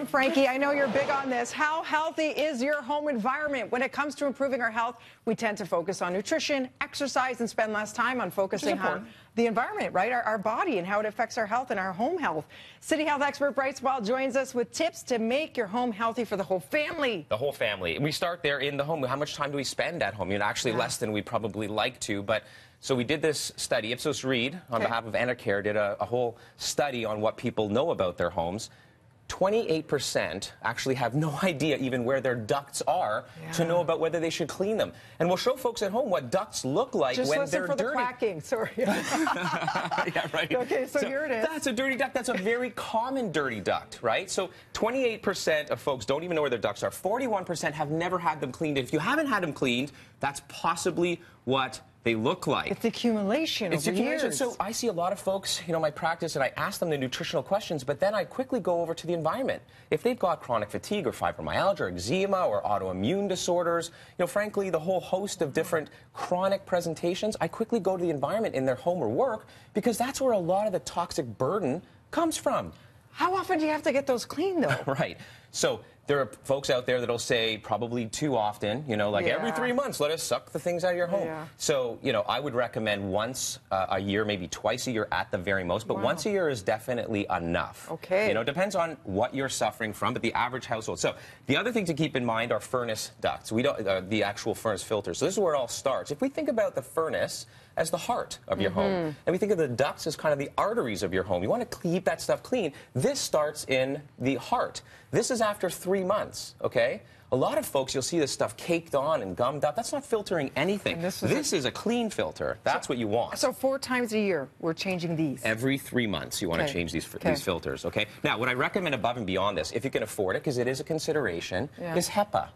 Frankie, I know you're big on this. How healthy is your home environment? When it comes to improving our health, we tend to focus on nutrition, exercise, and spend less time on focusing on the environment, right? Our body and how it affects our health and our home health. City health expert Bryce Wylde joins us with tips to make your home healthy for the whole family. The whole family. We start there in the home. How much time do we spend at home? You know, actually less than we probably like to, but so we did this study. Ipsos Reid, on behalf of Enercare, did a whole study on what people know about their homes. 28% actually have no idea even where their ducts are to know about whether they should clean them. And we'll show folks at home what ducts look like when they're dirty. Just listen for the quacking, sorry. Yeah, right. Okay, so here it is. That's a dirty duct. That's a very common dirty duct, right? So 28% of folks don't even know where their ducts are. 41% have never had them cleaned. If you haven't had them cleaned, that's possibly what they look like. It's accumulation over years. So I see a lot of folks, you know, in my practice, and I ask them the nutritional questions, but then I quickly go over to the environment. If they've got chronic fatigue or fibromyalgia or eczema or autoimmune disorders, you know, frankly, the whole host of different chronic presentations, I quickly go to the environment in their home or work because that's where a lot of the toxic burden comes from. How often do you have to get those cleaned, though? Right. So there are folks out there that'll say probably too often, you know, like every 3 months, let us suck the things out of your home. So, you know, I would recommend once a year, maybe twice a year at the very most, but once a year is definitely enough. Okay. You know, it depends on what you're suffering from, but the average household. So the other thing to keep in mind are furnace ducts. We don't, the actual furnace filters. So this is where it all starts. If we think about the furnace as the heart of your home, and we think of the ducts as kind of the arteries of your home, you want to keep that stuff clean. This starts in the heart. This is after 3 months, okay? A lot of folks, you'll see this stuff caked on and gummed up. That's not filtering anything. This is a clean filter. That's what you want. So 4 times a year, we're changing these? Every 3 months, you want to change these filters, okay? Now, what I recommend above and beyond this, if you can afford it, because it is a consideration, is HEPA.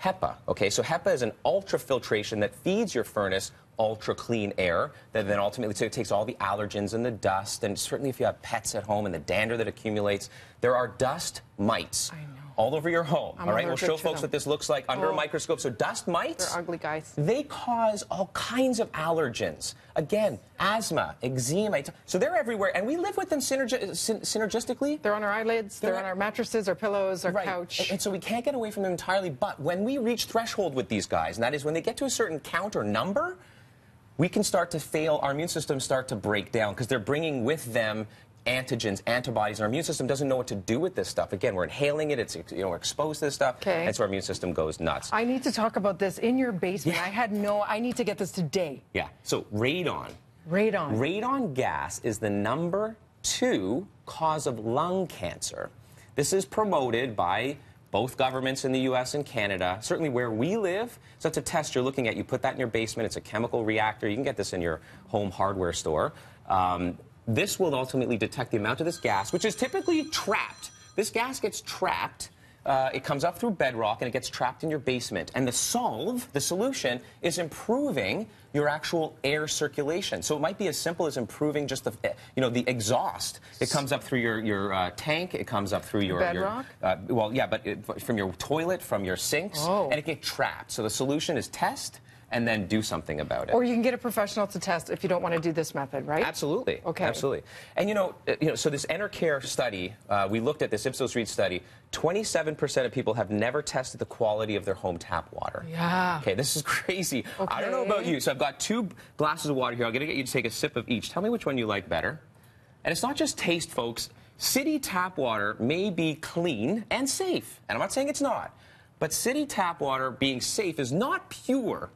HEPA, okay? So HEPA is an ultrafiltration that feeds your furnace ultra clean air that then ultimately so it takes all the allergens and the dust, and certainly if you have pets at home and the dander that accumulates, there are dust mites all over your home. All right, we'll show folks what this looks like under a microscope. So dust mites, they're ugly guys. They cause all kinds of allergens. Again, asthma, eczema. So they're everywhere, and we live with them synergistically. They're on our eyelids, they're on our mattresses, our pillows, our couch. And so we can't get away from them entirely, but when we reach threshold with these guys, and that is when they get to a certain count or number, we can start to fail, our immune systems start to break down because they're bringing with them antigens, antibodies, and our immune system doesn't know what to do with this stuff. Again, we're inhaling it, it's, you know, we're exposed to this stuff, and so our immune system goes nuts. I need to talk about this in your basement. I need to get this today. So radon. Radon. Radon gas is the #2 cause of lung cancer. This is promoted by both governments in the U.S. and Canada, certainly where we live. So it's a test you're looking at. You put that in your basement. It's a chemical reactor. You can get this in your home hardware store. This will ultimately detect the amount of this gas, which is typically trapped. This gas gets trapped. It comes up through bedrock and it gets trapped in your basement. And the solution, is improving your actual air circulation. So it might be as simple as improving just the, you know, the exhaust. It comes up through your tank. It comes up through your bedrock. From your toilet, from your sinks, and it gets trapped. So the solution is test and then do something about it. Or you can get a professional to test if you don't want to do this method, right? Absolutely. Okay. Absolutely. And you know, so this Enercare study, we looked at this Ipsos Reid study. 27% of people have never tested the quality of their home tap water. Okay, this is crazy. I don't know about you. So I've got 2 glasses of water here. I'm going to get you to take a sip of each. Tell me which one you like better. And it's not just taste, folks. City tap water may be clean and safe. And I'm not saying it's not. But city tap water being safe is not pure.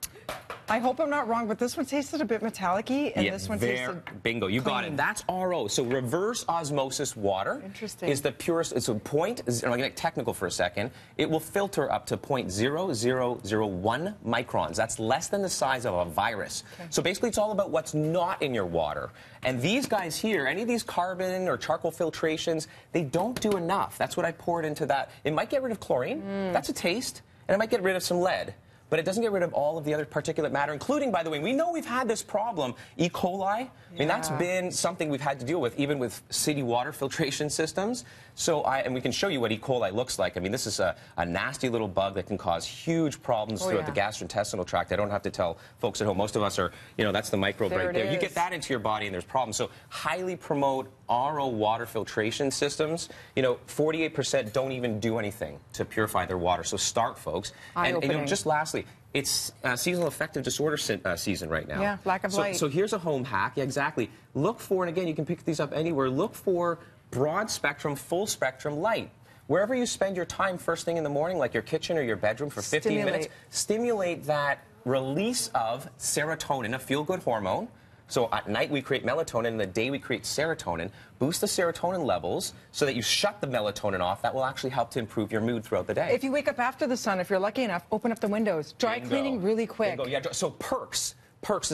I hope I'm not wrong, but this one tasted a bit metallic-y, and this one tasted bingo, you got it. That's RO. So reverse osmosis water is the purest. It's a point. I'm going to get technical for a second. It will filter up to 0.0001 microns. That's less than the size of a virus. So basically, it's all about what's not in your water. And these guys here, any of these carbon or charcoal filtrations, they don't do enough. That's what I poured into that. It might get rid of chlorine. That's a taste. And it might get rid of some lead. But it doesn't get rid of all of the other particulate matter, including, by the way, we know we've had this problem, E. coli. I mean, that's been something we've had to deal with, even with city water filtration systems. So, and we can show you what E. coli looks like. I mean, this is a nasty little bug that can cause huge problems throughout the gastrointestinal tract. I don't have to tell folks at home. Most of us are, you know, that's the microbe right there. You get that into your body and there's problems. So highly promote RO water filtration systems, you know, 48% don't even do anything to purify their water. So start, folks. And you know, just lastly, it's seasonal affective disorder season right now. Yeah, lack of light. So here's a home hack. Yeah, exactly. Look for, and again, you can pick these up anywhere, look for broad spectrum, full spectrum light. Wherever you spend your time first thing in the morning, like your kitchen or your bedroom for 15 minutes, stimulate that release of serotonin, a feel-good hormone. So at night we create melatonin, in the day we create serotonin. Boost the serotonin levels so that you shut the melatonin off. That will actually help to improve your mood throughout the day. If you wake up after the sun, if you're lucky enough, open up the windows. Dry cleaning really quick. Yeah, so PERCS. PERCS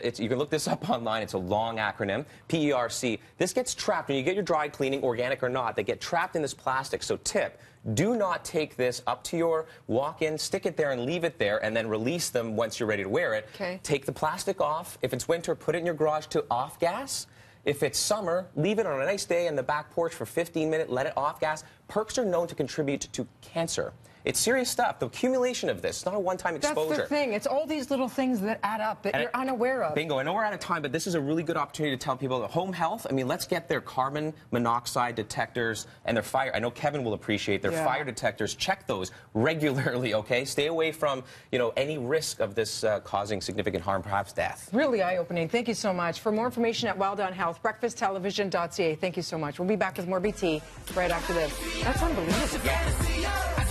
is you can look this up online. It's a long acronym, PERC. This gets trapped when you get your dry cleaning, organic or not. They get trapped in this plastic. So tip, do not take this up to your walk-in, stick it there and leave it there, and then release them once you're ready to wear it. Okay. Take the plastic off. If it's winter, put it in your garage to off gas. If it's summer, leave it on a nice day in the back porch for 15 minutes, let it off gas. PERCs are known to contribute to cancer. It's serious stuff. The accumulation of this, it's not a one-time exposure. That's the thing. It's all these little things that add up that you're unaware of. Bingo. I know we're out of time, but this is a really good opportunity to tell people home health. I mean, let's get their carbon monoxide detectors and their fire. I know Kevin will appreciate their fire detectors. Check those regularly, okay? Stay away from, you know, any risk of this causing significant harm, perhaps death. Really eye-opening. Thank you so much. For more information at Wylde on Health, breakfasttelevision.ca. Thank you so much. We'll be back with more BT right after this. That's unbelievable.